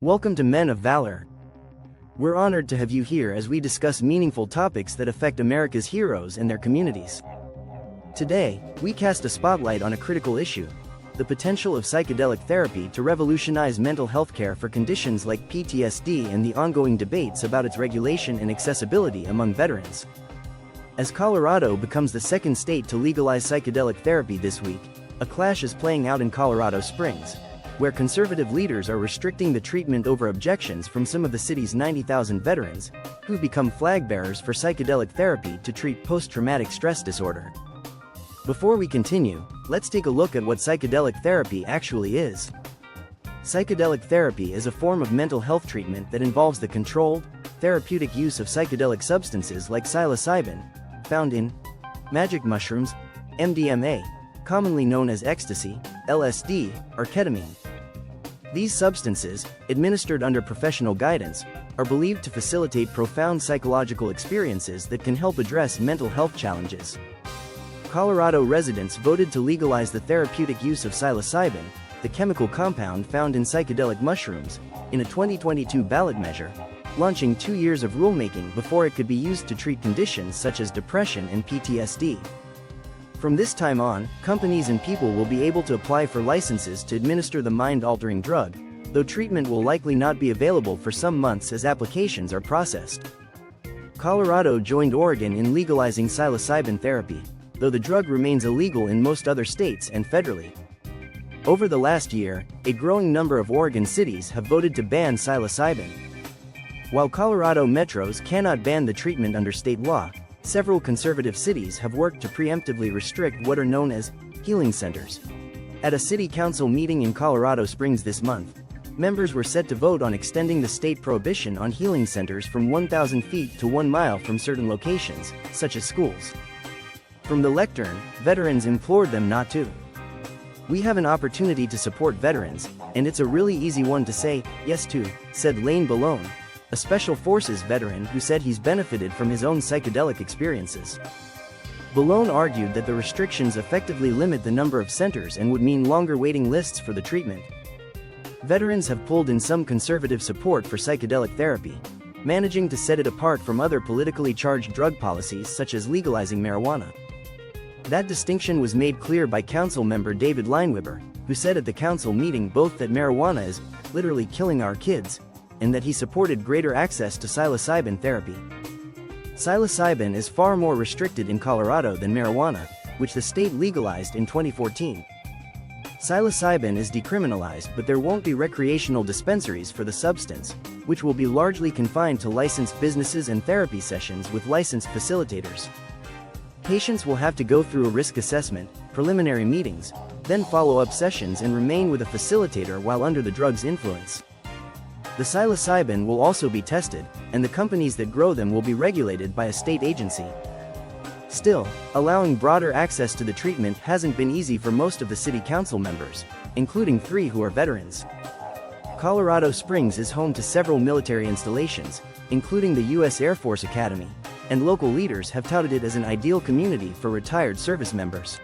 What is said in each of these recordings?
Welcome to Men of Valor. We're honored to have you here as we discuss meaningful topics that affect America's heroes and their communities. Today, we cast a spotlight on a critical issue: the potential of psychedelic therapy to revolutionize mental health care for conditions like PTSD and the ongoing debates about its regulation and accessibility among veterans. As Colorado becomes the second state to legalize psychedelic therapy this week, a clash is playing out in Colorado Springs, where conservative leaders are restricting the treatment over objections from some of the city's 90,000 veterans, who've become flag bearers for psychedelic therapy to treat post-traumatic stress disorder. Before we continue, let's take a look at what psychedelic therapy actually is. Psychedelic therapy is a form of mental health treatment that involves the controlled, therapeutic use of psychedelic substances like psilocybin, found in magic mushrooms, MDMA, commonly known as ecstasy, LSD, or ketamine. These substances, administered under professional guidance, are believed to facilitate profound psychological experiences that can help address mental health challenges. Colorado residents voted to legalize the therapeutic use of psilocybin, the chemical compound found in psychedelic mushrooms, in a 2022 ballot measure, launching 2 years of rulemaking before it could be used to treat conditions such as depression and PTSD. From this time on, companies and people will be able to apply for licenses to administer the mind-altering drug, though treatment will likely not be available for some months as applications are processed. Colorado joined Oregon in legalizing psilocybin therapy, though the drug remains illegal in most other states and federally. Over the last year, a growing number of Oregon cities have voted to ban psilocybin. While Colorado metros cannot ban the treatment under state law, several conservative cities have worked to preemptively restrict what are known as healing centers. At a city council meeting in Colorado Springs this month, members were set to vote on extending the state prohibition on healing centers from 1,000 feet to 1 mile from certain locations, such as schools. From the lectern, veterans implored them not to. "We have an opportunity to support veterans, and it's a really easy one to say yes to," said Lane Balone, a Special Forces veteran who said he's benefited from his own psychedelic experiences. Balone argued that the restrictions effectively limit the number of centers and would mean longer waiting lists for the treatment. Veterans have pulled in some conservative support for psychedelic therapy, managing to set it apart from other politically charged drug policies such as legalizing marijuana. That distinction was made clear by council member David Lineweber, who said at the council meeting both that marijuana is literally killing our kids, and that he supported greater access to psilocybin therapy. Psilocybin is far more restricted in Colorado than marijuana, which the state legalized in 2014. Psilocybin is decriminalized, but there won't be recreational dispensaries for the substance, which will be largely confined to licensed businesses and therapy sessions with licensed facilitators. Patients will have to go through a risk assessment, preliminary meetings, then follow-up sessions and remain with a facilitator while under the drug's influence. The psilocybin will also be tested, and the companies that grow them will be regulated by a state agency. Still, allowing broader access to the treatment hasn't been easy for most of the city council members, including 3 who are veterans. Colorado Springs is home to several military installations, including the U.S. Air Force Academy, and local leaders have touted it as an ideal community for retired service members.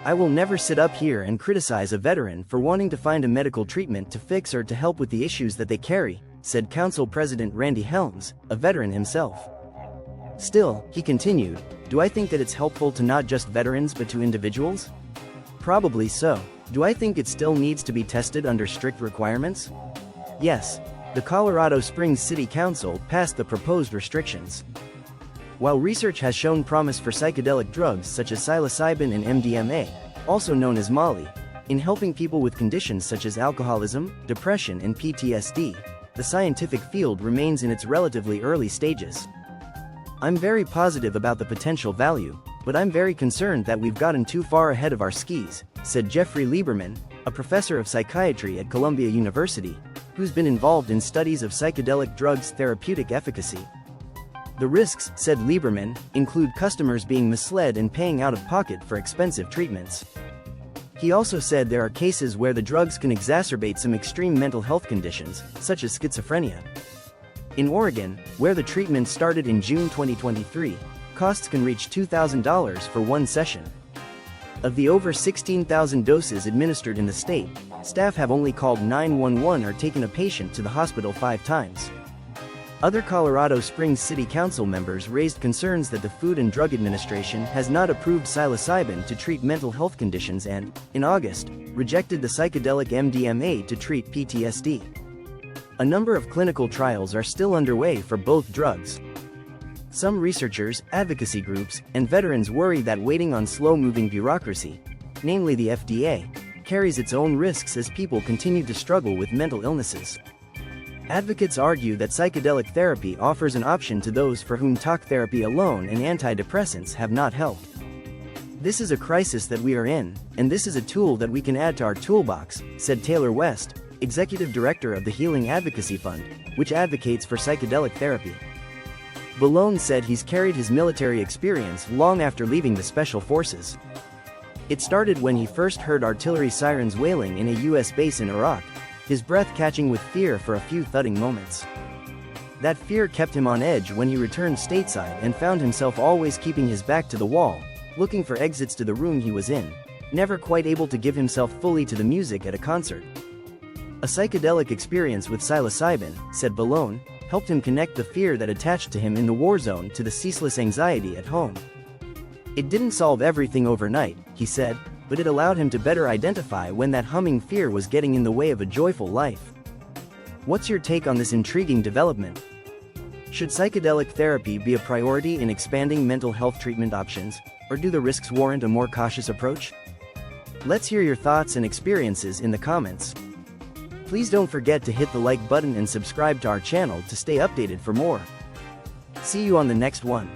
"I will never sit up here and criticize a veteran for wanting to find a medical treatment to fix or to help with the issues that they carry," said Council President Randy Helms, a veteran himself. Still, he continued, "Do I think that it's helpful to not just veterans but to individuals? Probably so. Do I think it still needs to be tested under strict requirements? Yes." The Colorado Springs City Council passed the proposed restrictions. While research has shown promise for psychedelic drugs such as psilocybin and MDMA, also known as Molly, in helping people with conditions such as alcoholism, depression and PTSD, the scientific field remains in its relatively early stages. "I'm very positive about the potential value, but I'm very concerned that we've gotten too far ahead of our skis," said Jeffrey Lieberman, a professor of psychiatry at Columbia University, who's been involved in studies of psychedelic drugs' therapeutic efficacy. "The risks," said Lieberman, "include customers being misled and paying out of pocket for expensive treatments." He also said there are cases where the drugs can exacerbate some extreme mental health conditions, such as schizophrenia. In Oregon, where the treatment started in June 2023, costs can reach $2,000 for one session. Of the over 16,000 doses administered in the state, staff have only called 911 or taken a patient to the hospital 5 times. Other Colorado Springs City Council members raised concerns that the Food and Drug Administration has not approved psilocybin to treat mental health conditions and, in August, rejected the psychedelic MDMA to treat PTSD. A number of clinical trials are still underway for both drugs. Some researchers, advocacy groups, and veterans worry that waiting on slow-moving bureaucracy, namely the FDA, carries its own risks as people continue to struggle with mental illnesses. Advocates argue that psychedelic therapy offers an option to those for whom talk therapy alone and antidepressants have not helped. This is a crisis that we are in, and this is a tool that we can add to our toolbox, said Taylor West, executive director of the Healing Advocacy Fund, which advocates for psychedelic therapy. Ballone said he's carried his military experience long after leaving the Special Forces. It started when he first heard artillery sirens wailing in a U.S. base in Iraq, his breath catching with fear for a few thudding moments. That fear kept him on edge when he returned stateside and found himself always keeping his back to the wall, looking for exits to the room he was in, never quite able to give himself fully to the music at a concert. A psychedelic experience with psilocybin, said Ballone, helped him connect the fear that attached to him in the war zone to the ceaseless anxiety at home. It didn't solve everything overnight, he said, but it allowed him to better identify when that humming fear was getting in the way of a joyful life. What's your take on this intriguing development? Should psychedelic therapy be a priority in expanding mental health treatment options, or do the risks warrant a more cautious approach? Let's hear your thoughts and experiences in the comments. Please don't forget to hit the like button and subscribe to our channel to stay updated for more. See you on the next one.